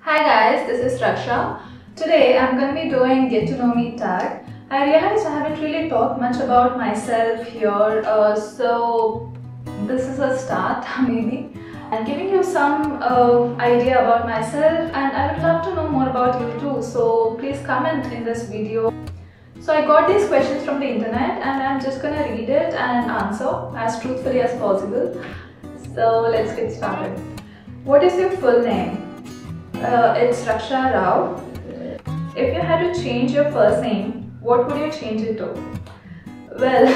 Hi guys, this is Raksha. Today I'm going to be doing Get to Know Me tag. I realized I haven't really talked much about myself here, so this is a start maybe. I'm giving you some idea about myself, and I would love to know more about you too, so please comment in this video. So I got these questions from the internet and I'm just going to read it and answer as truthfully as possible. So let's get started. What is your full name? It's Raksha Rao. If you had to change your first name, what would you change it to? Well,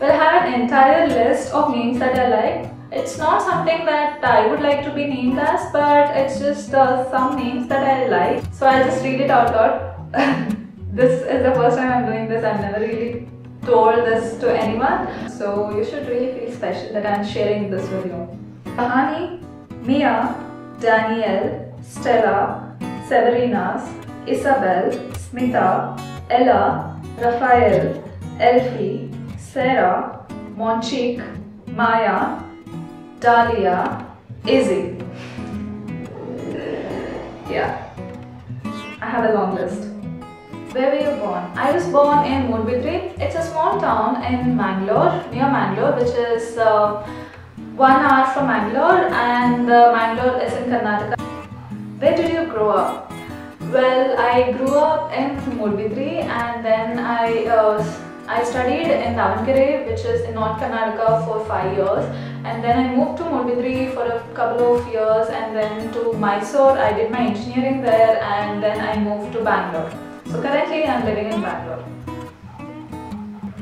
I have an entire list of names that I like. It's not something that I would like to be named as, but it's just some names that I like. So I'll just read it out loud. This is the first time I'm doing this. I've never really told this to anyone. So you should really feel special that I'm sharing this with you. Kahani, Mia, Danielle, Stella, Severinas, Isabel, Smita, Ella, Raphael, Elfie, Sarah, Monchik, Maya, Dahlia, Izzy. Yeah, I have a long list. Where were you born? I was born in Mudbidri. It's a small town in Mangalore, near Mangalore, which is 1 hour from Mangalore, and Mangalore is in Karnataka. Where did you grow up? Well, I grew up in Mudbidri, and then I studied in Davangere, which is in North Karnataka, for 5 years, and then I moved to Mudbidri for a couple of years, and then to Mysore. I did my engineering there, and then I moved to Bangalore. So currently I am living in Bangalore.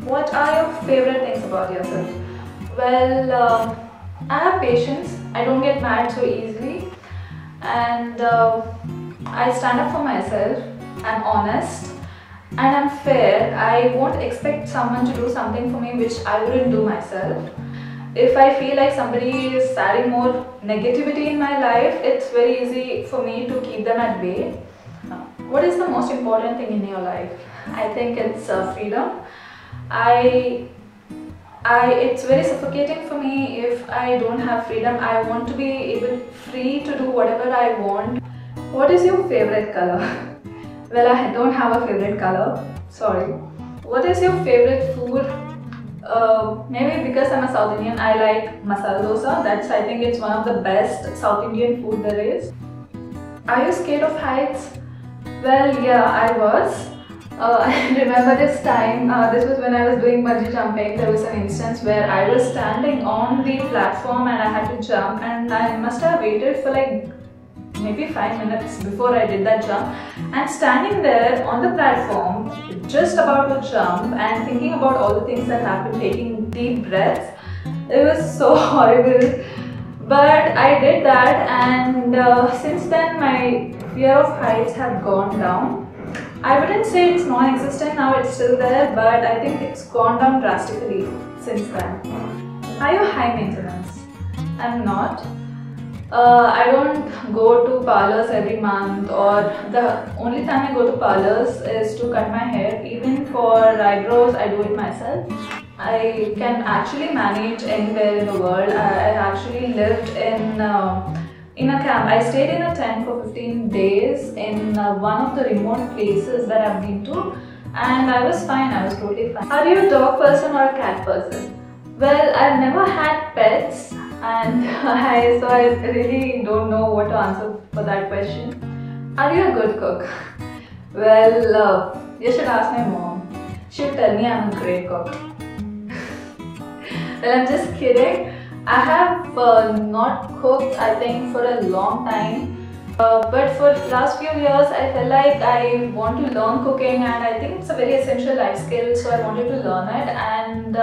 What are your favorite things about yourself? Well, I have patience. I don't get mad so easily, and I stand up for myself. I'm honest and I'm fair. I won't expect someone to do something for me which I wouldn't do myself. If I feel like somebody is adding more negativity in my life, it's very easy for me to keep them at bay. What is the most important thing in your life? I think it's freedom. It's very suffocating for me if I don't have freedom. I want to be free to do whatever I want. What is your favorite color? Well, I don't have a favorite color. Sorry. What is your favorite food? Maybe because I'm a South Indian, I like masala dosa. I think it's one of the best South Indian food there is. Are you scared of heights? Well, yeah, I was. I remember this time, this was when I was doing bungee jumping. There was an instance where I was standing on the platform and I had to jump, and I must have waited for like maybe 5 minutes before I did that jump. And standing there on the platform, just about to jump and thinking about all the things that happened, taking deep breaths, it was so horrible. But I did that, and since then my fear of heights have gone down. I wouldn't say it's non-existent now, it's still there, but I think it's gone down drastically since then. Are you high maintenance? I'm not. I don't go to parlors every month, or the only time I go to parlors is to cut my hair. Even for eyebrows, I do it myself. I can actually manage anywhere in the world. I actually lived in a camp. I stayed in a tent for 15 days in one of the remote places that I've been to, and I was fine. I was totally fine. Are you a dog person or a cat person? Well, I've never had pets, and so I really don't know what to answer for that question. Are you a good cook? Well, you should ask my mom. She'll tell me I'm a great cook. Well, I'm just kidding. I have not cooked, I think, for a long time. But for the last few years, I felt like I want to learn cooking, and I think it's a very essential life skill, so I wanted to learn it. And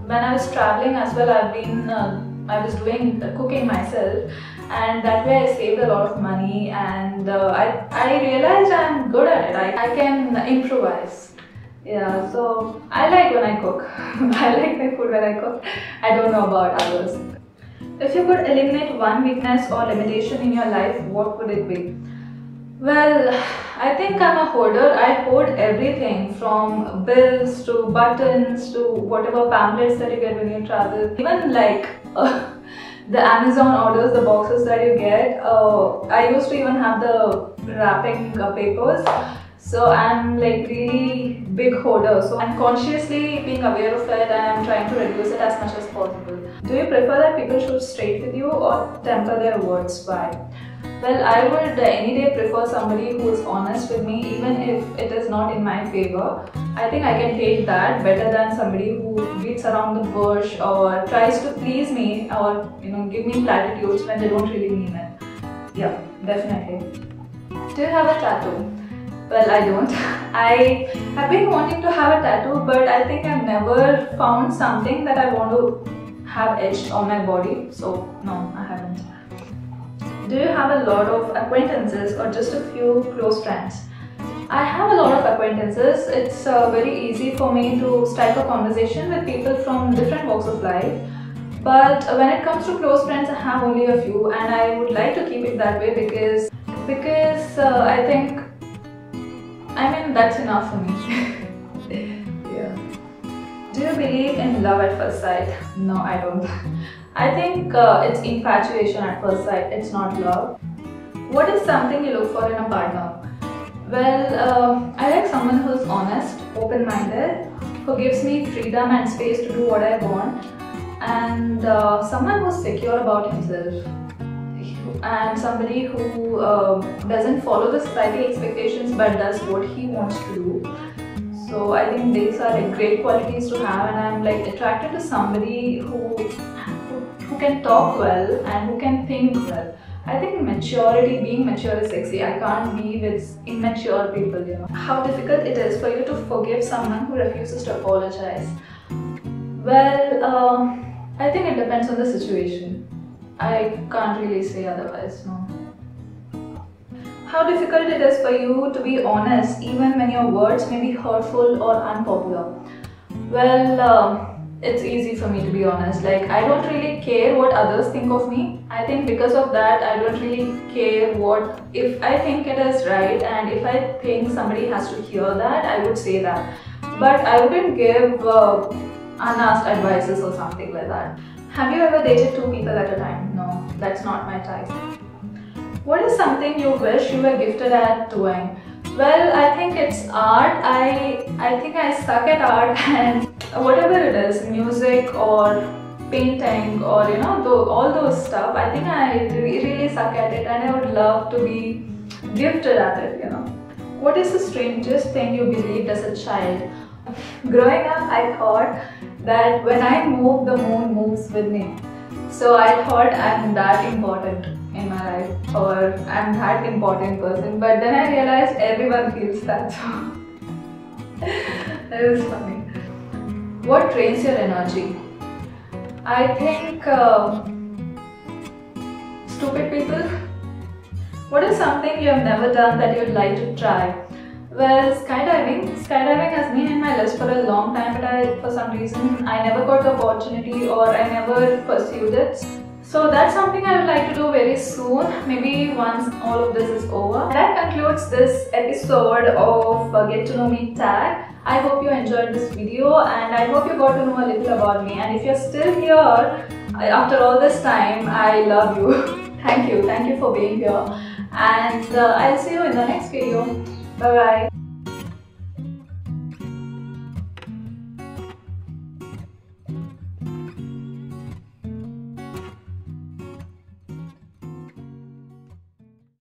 when I was traveling as well, I was doing cooking myself, and that way I saved a lot of money, and I realized I'm good at it. I can improvise. Yeah, so I like when I cook. I like my food when I cook. I don't know about others. If you could eliminate one weakness or limitation in your life, what would it be? Well, I think I'm a hoarder. I hoard everything from bills to buttons to whatever pamphlets that you get when you travel. Even like the Amazon orders, the boxes that you get. I used to even have the wrapping papers. So I'm like really big hoarder. So I'm consciously being aware of it and I'm trying to reduce it as much as possible. Do you prefer that people shoot straight with you or temper their words by? Well, I would any day prefer somebody who is honest with me, even if it is not in my favor. I think I can take that better than somebody who beats around the bush or tries to please me or give me platitudes when they don't really mean it. Yeah, definitely. Do you have a tattoo? Well, I don't. I have been wanting to have a tattoo, but I think I've never found something that I want to have etched on my body. So no, I haven't. Do you have a lot of acquaintances or just a few close friends? I have a lot of acquaintances. It's very easy for me to strike a conversation with people from different walks of life. But when it comes to close friends, I have only a few, and I would like to keep it that way because I think that's enough for me. Yeah. Do you believe in love at first sight? No, I don't. I think it's infatuation at first sight. It's not love. What is something you look for in a partner? Well, I like someone who's honest, open-minded, who gives me freedom and space to do what I want, and someone who's secure about himself, and somebody who doesn't follow the society expectations but does what he wants to do. So I think these are like great qualities to have, and I'm like attracted to somebody who can talk well and who can think well. I think being mature is sexy. I can't be with immature people. How difficult it is for you to forgive someone who refuses to apologize? Well, I think it depends on the situation. I can't really say otherwise, no. How difficult it is for you to be honest even when your words may be hurtful or unpopular? Well, it's easy for me to be honest. Like, I don't really care what others think of me. I think because of that, I don't really care if I think it is right, and if I think somebody has to hear that, I would say that. But I wouldn't give unasked advices or something like that. Have you ever dated two people at a time? No, that's not my type. What is something you wish you were gifted at doing? Well, I think it's art. I think I suck at art, and whatever it is, music or painting or all those stuff, I think I really suck at it, and I would love to be gifted at it. What is the strangest thing you believed as a child? Growing up, I thought that when I move, the moon moves with me. So I thought I'm that important in my life, or I'm that important person. But then I realized everyone feels that. So that was funny. What drains your energy? I think stupid people. What is something you have never done that you'd like to try? Well, skydiving. Skydiving has been in my list for a long time, but for some reason I never got the opportunity, or I never pursued it. So that's something I would like to do very soon, maybe once all of this is over. That concludes this episode of Get to Know Me Tag. I hope you enjoyed this video, and I hope you got to know a little about me. And if you're still here after all this time, I love you. Thank you for being here, and I'll see you in the next video. Bye bye.